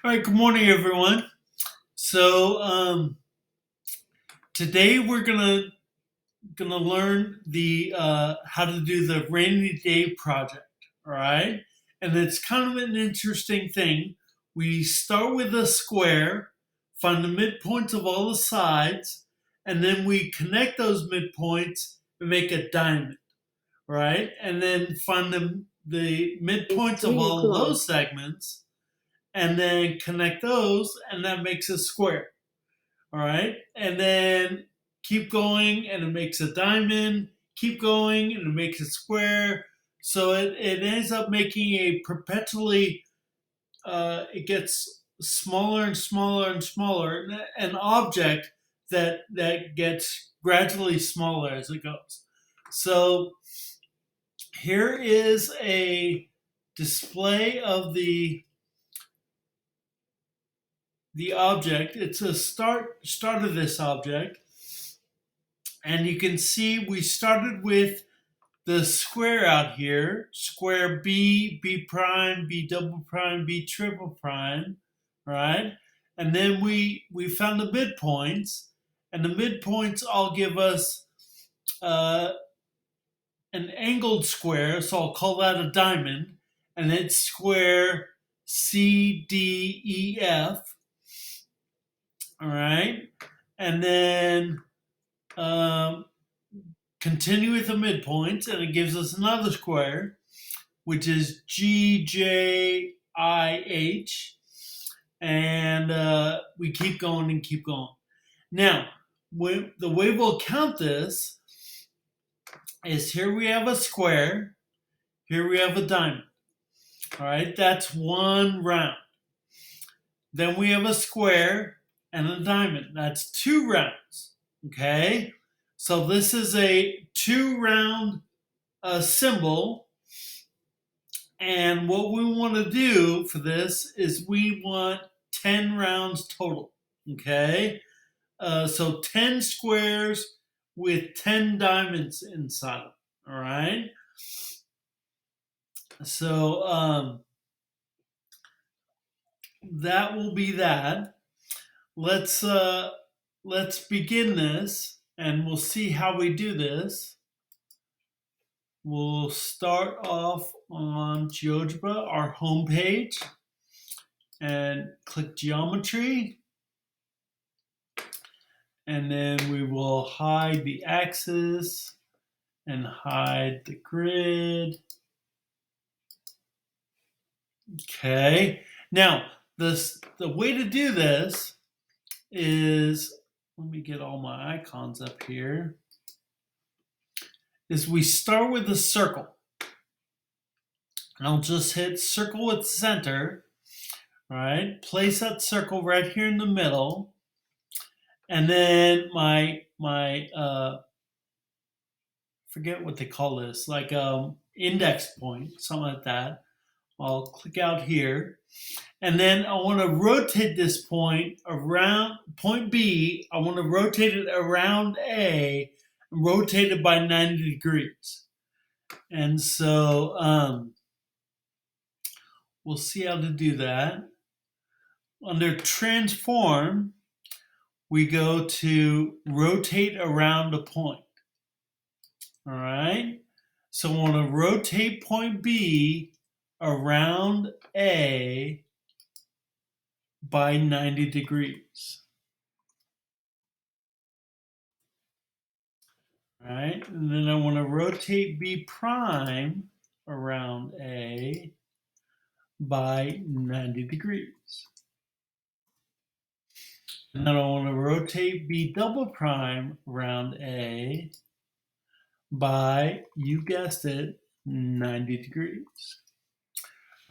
All right, good morning, everyone. So today we're gonna learn the how to do the rainy day project. All right, and it's kind of an interesting thing. We start with a square, find the midpoints of all the sides, and then we connect those midpoints and make a diamond. Right, and then find the midpoints of all of those segments, and then connect those, and that makes a square. All right. And then keep going and it makes a diamond. Keep going and it makes a square. So it ends up making a perpetually, it gets smaller and smaller and smaller, an object that gets gradually smaller as it goes. So here is a display of the object. It's a start of this object. And you can see we started with the square out here, square B, B prime, B double prime, B triple prime, right? And then we found the midpoints, and the midpoints all give us uh, an angled square, so I'll call that a diamond, and it's square C, D, E, F, all right? And then um, continue with the midpoints, and it gives us another square, which is GJIH. And we keep going and keep going. Now, the way we'll count this is here we have a square, here we have a diamond. All right, that's one round. Then we have a square and a diamond. That's two rounds. Okay, so this is a 2-round symbol. And what we want to do for this is we want 10 rounds total. Okay, so 10 squares with 10 diamonds inside them. All right. So that will be that. Let's begin this, and we'll see how we do this. We'll start off on GeoGebra, our home page, and click Geometry. And then we will hide the axis and hide the grid. Okay. Now, the way to do this is, let me get all my icons up here, is we start with a circle. And I'll just hit circle with center, right? Place that circle right here in the middle. And then my forget what they call this, like index point, something like that. I'll click out here. And then I want to rotate this point around point B. I want to rotate it around A and rotate it by 90 degrees. And so we'll see how to do that. Under transform, we go to rotate around a point. All right. So I want to rotate point B around A by 90 degrees. All right. And then I want to rotate B prime around A by 90 degrees. And then I want to rotate B double prime around A by, you guessed it, 90 degrees.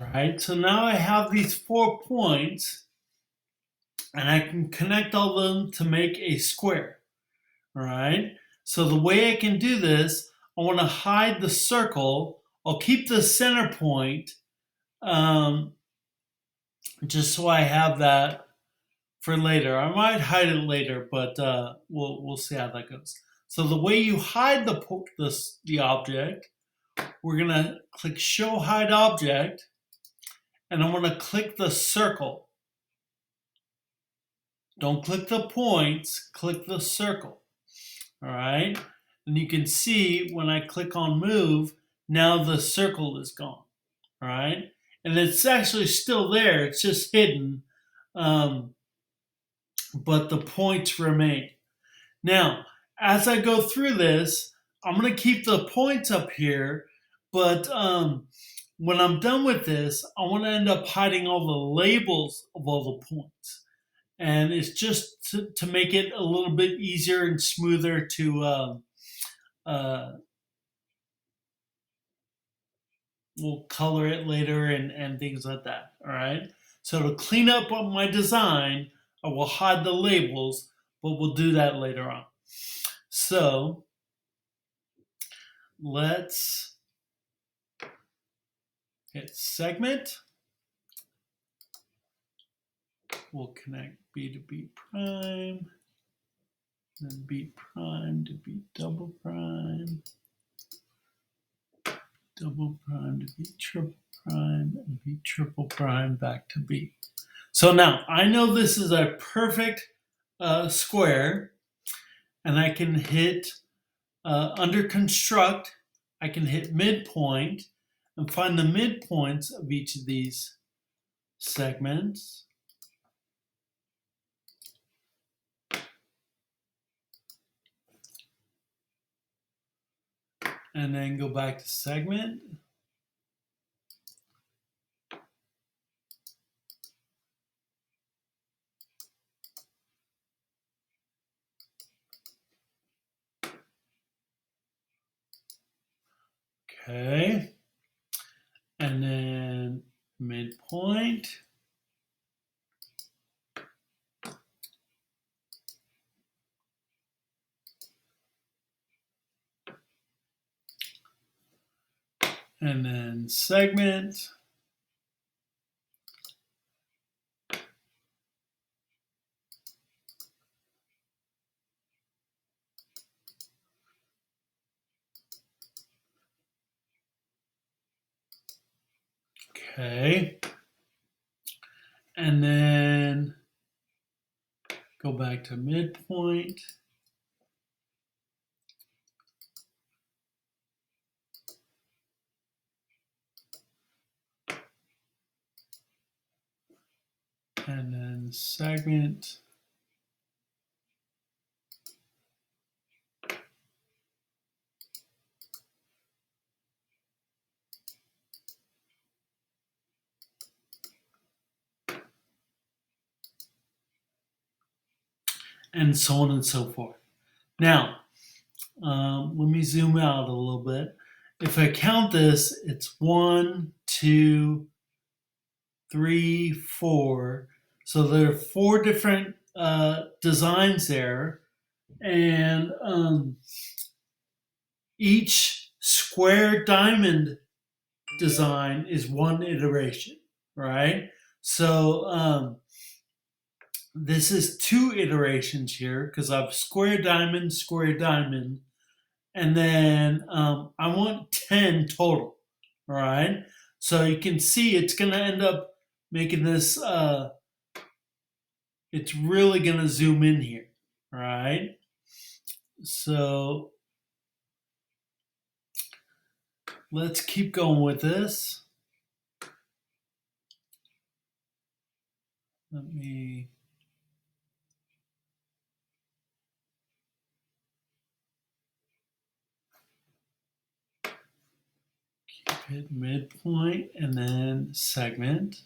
All right, so now I have these 4 points, and I can connect all of them to make a square. All right, so the way I can do this, I want to hide the circle. I'll keep the center point, just so I have that for later. I might hide it later, but we'll see how that goes. So the way you hide the object, we're gonna click Show Hide Object, and I'm gonna click the circle. Don't click the points, click the circle. All right. And you can see when I click on move, now the circle is gone. All right. And it's actually still there, it's just hidden, but the points remain. Now, as I go through this, I'm going to keep the points up here, but when I'm done with this, I want to end up hiding all the labels of all the points. And it's just to make it a little bit easier and smoother to uh, we'll color it later and things like that. All right. So to clean up on my design, I will hide the labels, but we'll do that later on. So let's hit segment. We'll connect B to B prime, then B prime to B double prime to B triple prime, and B triple prime back to B. So now I know this is a perfect square, and I can hit under construct, I can hit midpoint and find the midpoints of each of these segments. And then go back to segment. Okay. And then midpoint. And then segment. Okay. And then go back to midpoint. And then segment. And so on and so forth. Now, let me zoom out a little bit. If I count this, it's 1, 2, 3, 4. So there are 4 different designs there, and each square diamond design is one iteration, right? So this is 2 iterations here because I've square diamond, and then I want 10 total, all right? So you can see it's going to end up making this, it's really going to zoom in here, all right? So let's keep going with this. Let me hit midpoint and then segment.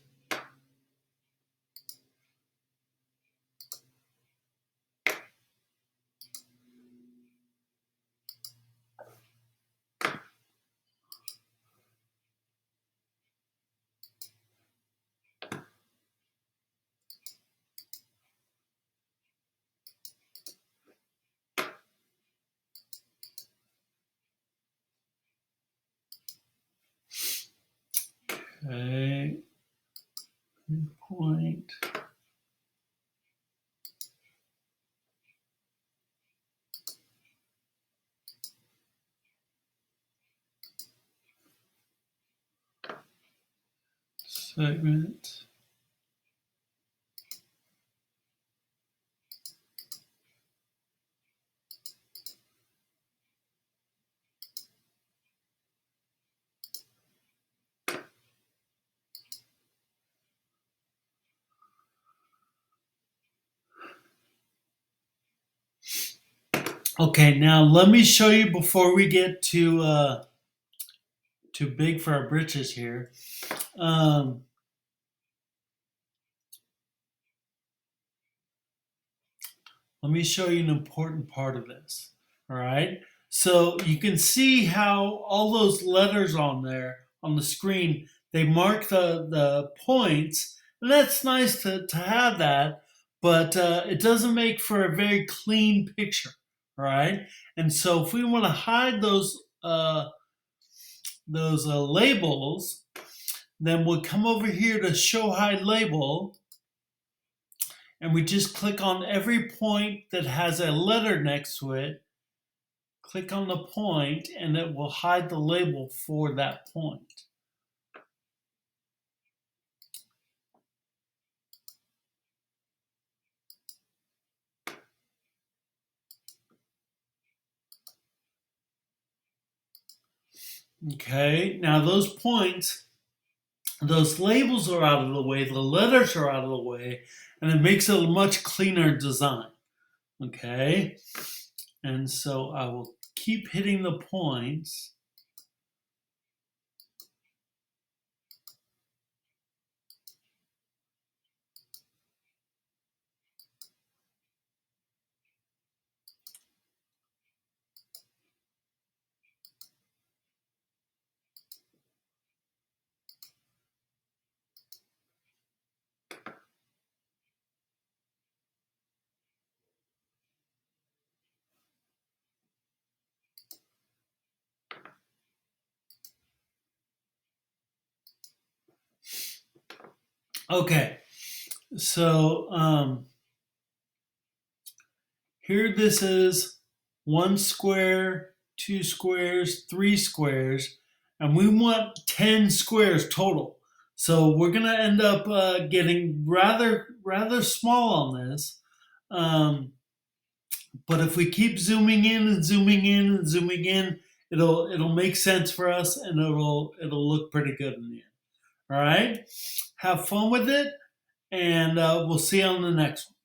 Okay, midpoint. Segment. Okay, now let me show you before we get too big for our britches here. Um, Let me show you an important part of this. All right. So you can see how all those letters on there on the screen, they mark the points. And that's nice to have that, but it doesn't make for a very clean picture. All right. And so if we want to hide those labels, then we'll come over here to show hide label, and we just click on every point that has a letter next to it. Click on the point and it will hide the label for that point. Okay, now those points, those labels are out of the way, the letters are out of the way, and it makes it a much cleaner design. Okay, and so I will keep hitting the points. Okay, so here this is one square, two squares, three squares, and we want 10 squares total. So we're going to end up getting rather small on this. Um, but if we keep zooming in and zooming in and zooming in, it'll make sense for us, and it'll look pretty good in the end. All right, have fun with it, and we'll see you on the next one.